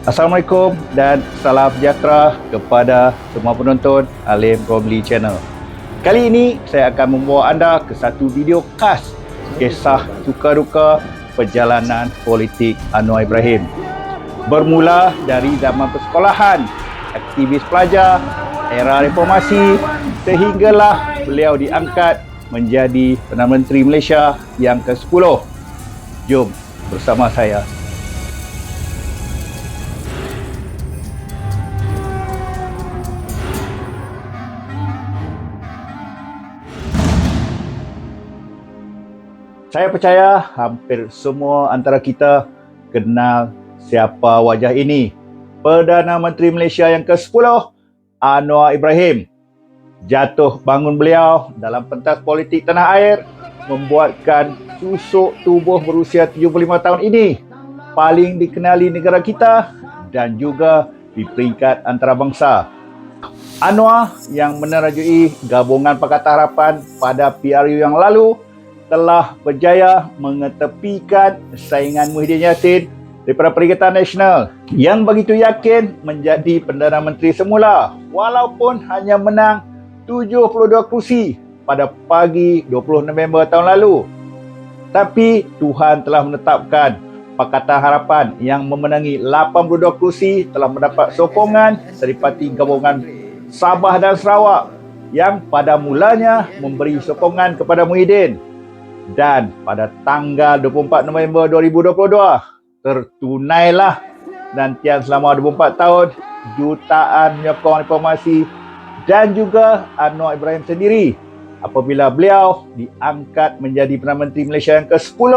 Assalamualaikum dan salam sejahtera kepada semua penonton Alim Romli Channel. Kali ini saya akan membawa anda ke satu video khas kisah suka duka perjalanan politik Anwar Ibrahim. Bermula dari zaman persekolahan, aktivis pelajar, era reformasi sehinggalah beliau diangkat menjadi Perdana Menteri Malaysia yang ke-10. Jom bersama saya. Saya percaya hampir semua antara kita kenal siapa wajah ini. Perdana Menteri Malaysia yang ke-10, Anwar Ibrahim. Jatuh bangun beliau dalam pentas politik tanah air membuatkan susuk tubuh berusia 75 tahun ini paling dikenali negara kita dan juga di peringkat antarabangsa. Anwar yang menerajui gabungan Pakatan Harapan pada PRU yang lalu telah berjaya mengetepikan saingan Muhyiddin Yassin daripada Perikatan Nasional yang begitu yakin menjadi Perdana Menteri semula walaupun hanya menang 72 kursi pada pagi 20 November tahun lalu. Tapi Tuhan telah menetapkan Pakatan Harapan yang memenangi 82 kursi telah mendapat sokongan seripati gabungan Sabah dan Sarawak yang pada mulanya memberi sokongan kepada Muhyiddin. Dan pada tanggal 24 November 2022 tertunailah nantian selama 24 tahun jutaan penyokong reformasi dan juga Anwar Ibrahim sendiri apabila beliau diangkat menjadi Perdana Menteri Malaysia yang ke-10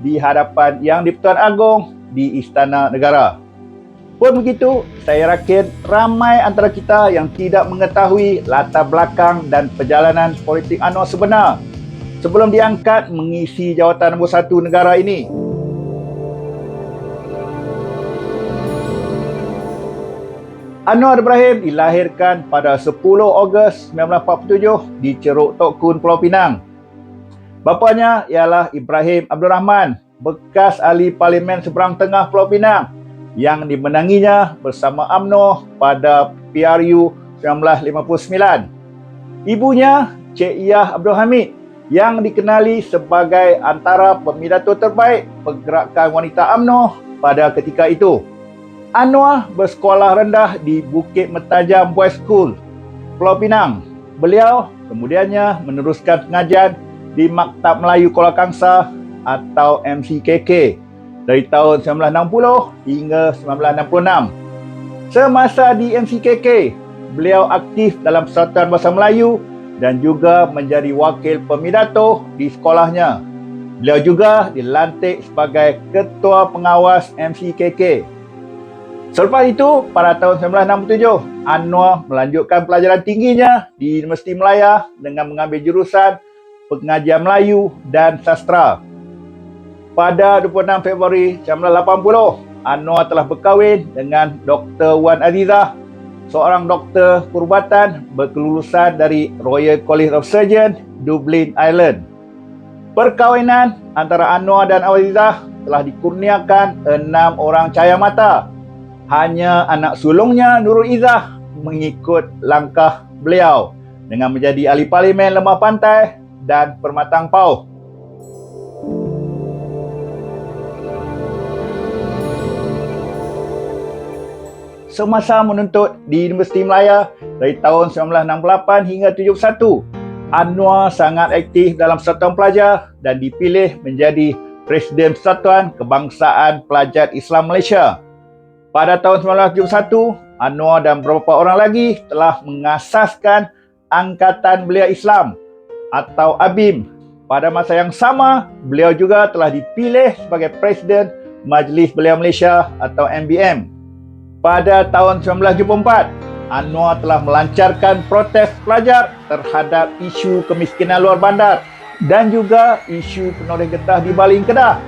di hadapan Yang di-Pertuan Agong di Istana Negara. Pun begitu, saya yakin ramai antara kita yang tidak mengetahui latar belakang dan perjalanan politik Anwar sebenar sebelum diangkat mengisi jawatan nombor 1 negara ini. Anwar Ibrahim dilahirkan pada 10 Ogos 1947 di Ceruk Tok Kun, Pulau Pinang. Bapanya ialah Ibrahim Abdul Rahman, bekas ahli Parlimen Seberang Tengah Pulau Pinang yang dimenanginya bersama UMNO pada PRU 1959. Ibunya Cik Iyah Abdul Hamid yang dikenali sebagai antara pemidato terbaik pergerakan wanita UMNO pada ketika itu. Anwar bersekolah rendah di Bukit Mertajam Boys School, Pulau Pinang. Beliau kemudiannya meneruskan pengajian di Maktab Melayu Kuala Kangsar atau MCKK dari tahun 1960 hingga 1966. Semasa di MCKK, beliau aktif dalam Persatuan Bahasa Melayu dan juga menjadi wakil pemidato di sekolahnya. Beliau juga dilantik sebagai Ketua Pengawas MCKK. Selepas itu, pada tahun 1967, Anwar melanjutkan pelajaran tingginya di Universiti Melaya dengan mengambil jurusan Pengajian Melayu dan Sastra. Pada 26 Februari 1980, Anwar telah berkahwin dengan Dr. Wan Azizah, seorang doktor perubatan berkelulusan dari Royal College of Surgeons, Dublin, Ireland. Perkahwinan antara Anwar dan Azizah telah dikurniakan 6 orang cahaya mata. Hanya anak sulungnya Nurul Izzah mengikut langkah beliau dengan menjadi ahli Parlimen Lembah Pantai dan Permatang Pauh. Semasa menuntut di Universiti Melaya dari tahun 1968 hingga 71, Anwar sangat aktif dalam Persatuan Pelajar dan dipilih menjadi Presiden Persatuan Kebangsaan Pelajar Islam Malaysia. Pada tahun 1971, Anwar dan beberapa orang lagi telah mengasaskan Angkatan Belia Islam atau ABIM. Pada masa yang sama, beliau juga telah dipilih sebagai Presiden Majlis Belia Malaysia atau MBM. Pada tahun 1974, Anwar telah melancarkan protes pelajar terhadap isu kemiskinan luar bandar dan juga isu penoreh getah di Baling Kedah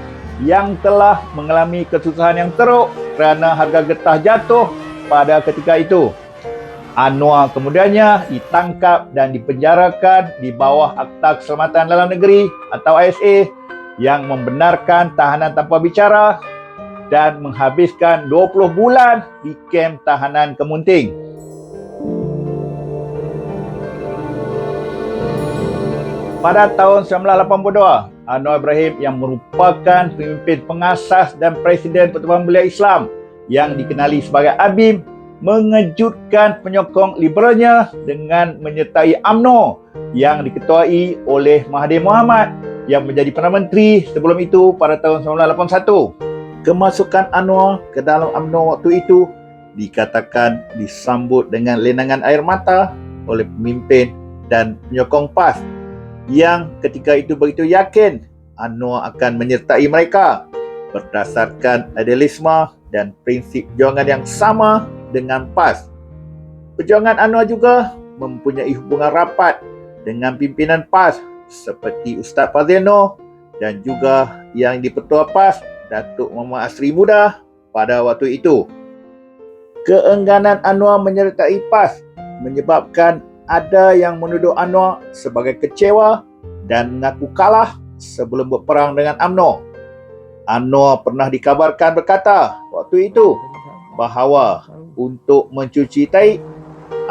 yang telah mengalami kesusahan yang teruk kerana harga getah jatuh pada ketika itu. Anwar kemudiannya ditangkap dan dipenjarakan di bawah Akta Keselamatan Dalam Negeri atau ISA yang membenarkan tahanan tanpa bicara dan menghabiskan 20 bulan di kem tahanan Kemunting. Pada tahun 1982, Anwar Ibrahim yang merupakan pemimpin pengasas dan Presiden Pertubuhan Belia Islam yang dikenali sebagai ABIM mengejutkan penyokong liberalnya dengan menyertai UMNO yang diketuai oleh Mahathir Mohamad yang menjadi Perdana Menteri sebelum itu pada tahun 1981. Kemasukan Anwar ke dalam UMNO waktu itu dikatakan disambut dengan lenangan air mata oleh pemimpin dan penyokong PAS yang ketika itu begitu yakin Anwar akan menyertai mereka berdasarkan idealisme dan prinsip perjuangan yang sama dengan PAS. Perjuangan Anwar juga mempunyai hubungan rapat dengan pimpinan PAS seperti Ustaz Fazil Noh dan juga yang di-Ketua PAS Datuk Muhammad Asri Muda pada waktu itu. Keengganan Anwar menyertai PAS menyebabkan ada yang menuduh Anwar sebagai kecewa dan mengaku kalah sebelum berperang dengan UMNO. Anwar pernah dikabarkan berkata waktu itu bahawa untuk mencuci tahi,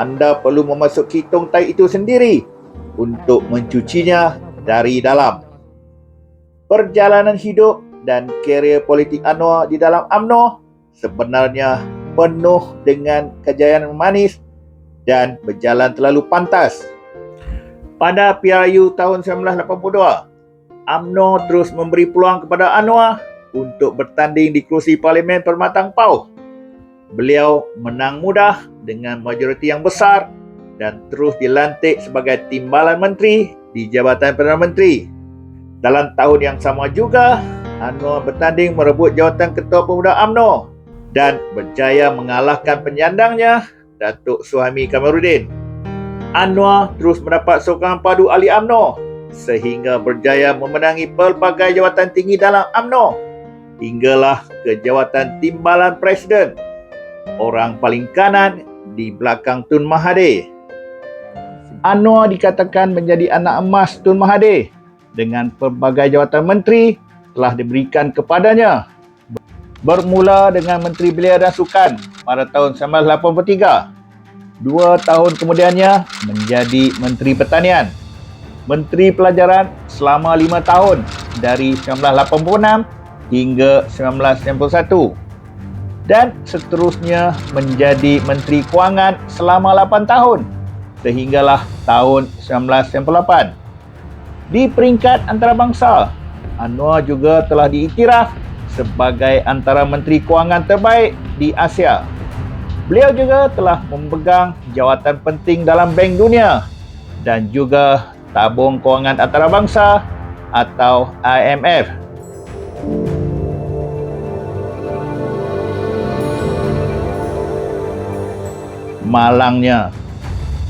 anda perlu memasuki tong tahi itu sendiri untuk mencucinya dari dalam. Perjalanan hidup dan karier politik Anwar di dalam UMNO sebenarnya penuh dengan kejayaan manis dan berjalan terlalu pantas. Pada PRU tahun 1982, UMNO terus memberi peluang kepada Anwar untuk bertanding di kerusi Parlimen Permatang Pauh. Beliau menang mudah dengan majoriti yang besar dan terus dilantik sebagai timbalan menteri di Jabatan Perdana Menteri. Dalam tahun yang sama juga, Anwar bertanding merebut jawatan Ketua Pemuda UMNO dan berjaya mengalahkan penyandangnya Datuk Suhaimi Kamaluddin. Anwar terus mendapat sokongan padu ahli UMNO sehingga berjaya memenangi pelbagai jawatan tinggi dalam UMNO hinggalah ke jawatan Timbalan Presiden, orang paling kanan di belakang Tun Mahathir. Anwar dikatakan menjadi anak emas Tun Mahathir dengan pelbagai jawatan menteri telah diberikan kepadanya. Bermula dengan Menteri Belia dan Sukan pada tahun 1983. 2 tahun kemudiannya menjadi Menteri Pertanian. Menteri Pelajaran selama 5 tahun dari 1986 hingga 1991. Dan seterusnya menjadi Menteri Kewangan selama 8 tahun sehinggalah tahun 1998. Di peringkat antarabangsa, Anwar juga telah diiktiraf sebagai antara Menteri Kewangan terbaik di Asia. Beliau juga telah memegang jawatan penting dalam Bank Dunia dan juga Tabung Kewangan Antarabangsa atau IMF. Malangnya,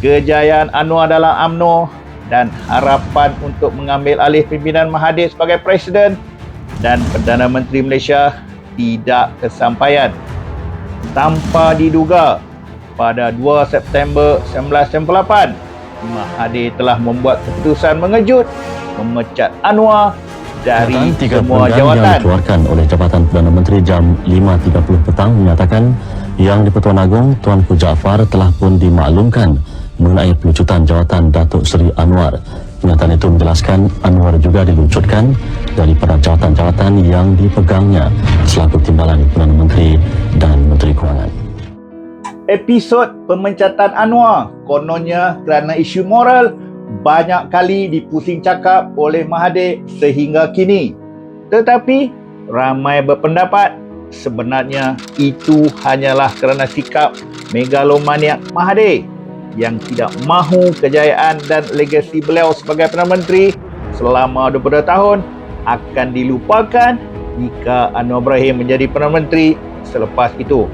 kejayaan Anwar dalam UMNO dan harapan untuk mengambil alih pimpinan Mahathir sebagai Presiden dan Perdana Menteri Malaysia tidak kesampaian. Tanpa diduga, pada 2 September 1998, Mahathir telah membuat keputusan mengejut memecat Anwar dari semua jawatan. Yang dikeluarkan oleh Jabatan Perdana Menteri jam 5.30 petang menyatakan Yang di-Pertuan Agong Tuanku Jaafar telah pun dimaklumkan mengenai pelucutan jawatan Datuk Seri Anwar. Pernyataan itu menjelaskan Anwar juga dilucutkan daripada jawatan-jawatan yang dipegangnya selaku timbalan Perdana Menteri dan Menteri Kewangan. Episod pemecatan Anwar kononnya kerana isu moral banyak kali dipusing cakap oleh Mahathir sehingga kini. Tetapi ramai berpendapat sebenarnya itu hanyalah kerana sikap megalomaniak Mahathir yang tidak mahu kejayaan dan legasi beliau sebagai Perdana Menteri selama 22 tahun akan dilupakan jika Anwar Ibrahim menjadi Perdana Menteri selepas itu.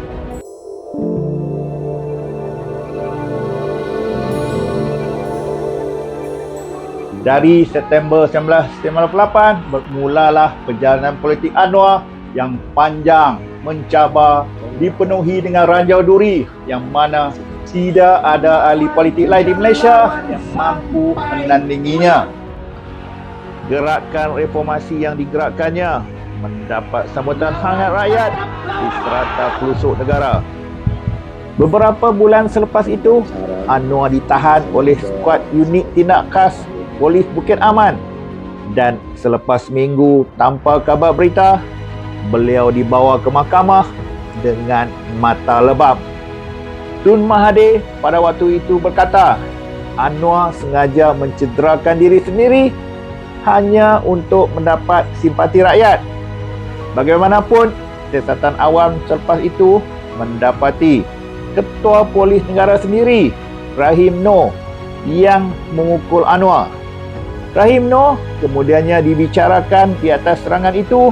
Dari September 1998 bermulalah perjalanan politik Anwar yang panjang, mencabar, dipenuhi dengan ranjau duri yang mana tidak ada ahli politik lain di Malaysia yang mampu menandinginya. Gerakan reformasi yang digerakkannya mendapat sambutan hangat rakyat di serata pelosok negara. Beberapa bulan selepas itu, Anwar ditahan oleh skuad unit tindak khas Polis Bukit Aman dan selepas minggu tanpa kabar berita, beliau dibawa ke mahkamah dengan mata lebam. Tun Mahathir pada waktu itu berkata, Anwar sengaja mencederakan diri sendiri hanya untuk mendapat simpati rakyat. Bagaimanapun, siasatan awam selepas itu mendapati Ketua Polis Negara sendiri, Rahim Noor, yang memukul Anwar. Rahim Noor kemudiannya dibicarakan di atas serangan itu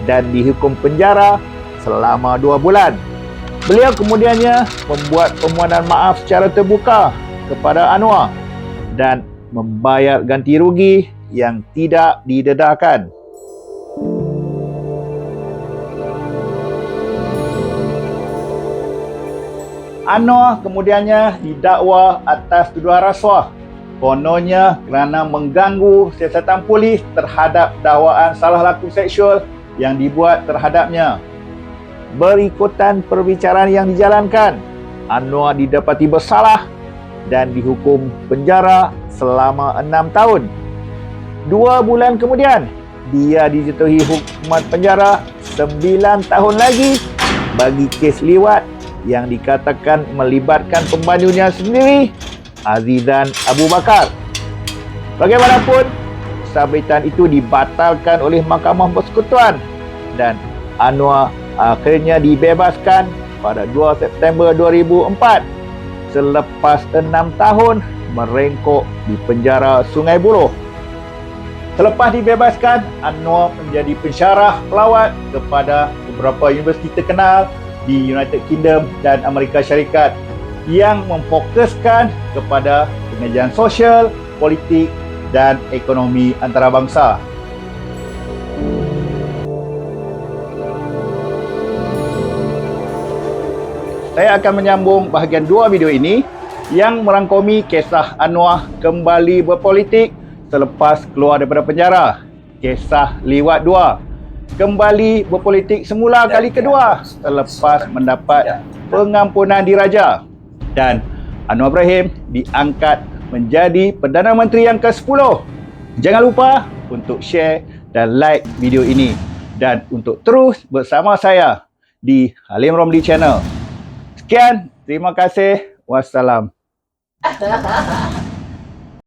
dan dihukum penjara selama 2 bulan. Beliau kemudiannya membuat permohonan maaf secara terbuka kepada Anwar dan membayar ganti rugi yang tidak didedahkan. Anwar kemudiannya didakwa atas tuduhan rasuah, kononnya kerana mengganggu siasatan polis terhadap dakwaan salah laku seksual yang dibuat terhadapnya. Berikutan perbicaraan yang dijalankan, Anwar didapati bersalah dan dihukum penjara selama 6 tahun. 2 bulan kemudian, dia dijatuhi hukuman penjara 9 tahun lagi bagi kes liwat yang dikatakan melibatkan pembantunya sendiri, Azizan Abu Bakar. Bagaimanapun, sabitan itu dibatalkan oleh Mahkamah Persekutuan dan Anwar akhirnya dibebaskan pada 2 September 2004 selepas 6 tahun merengkok di penjara Sungai Buloh. Selepas dibebaskan, Anwar menjadi pensyarah pelawat kepada beberapa universiti terkenal di United Kingdom dan Amerika Syarikat yang memfokuskan kepada pengajian sosial, politik dan ekonomi antarabangsa. Saya akan menyambung bahagian 2 video ini yang merangkumi kisah Anwar kembali berpolitik selepas keluar daripada penjara. Kisah liwat 2. Kembali berpolitik semula kali kedua selepas mendapat pengampunan diraja. Dan Anwar Ibrahim diangkat menjadi Perdana Menteri yang ke-10. Jangan lupa untuk share dan like video ini. Dan untuk terus bersama saya di Halim Romli Channel. Sekian, terima kasih. Wassalam.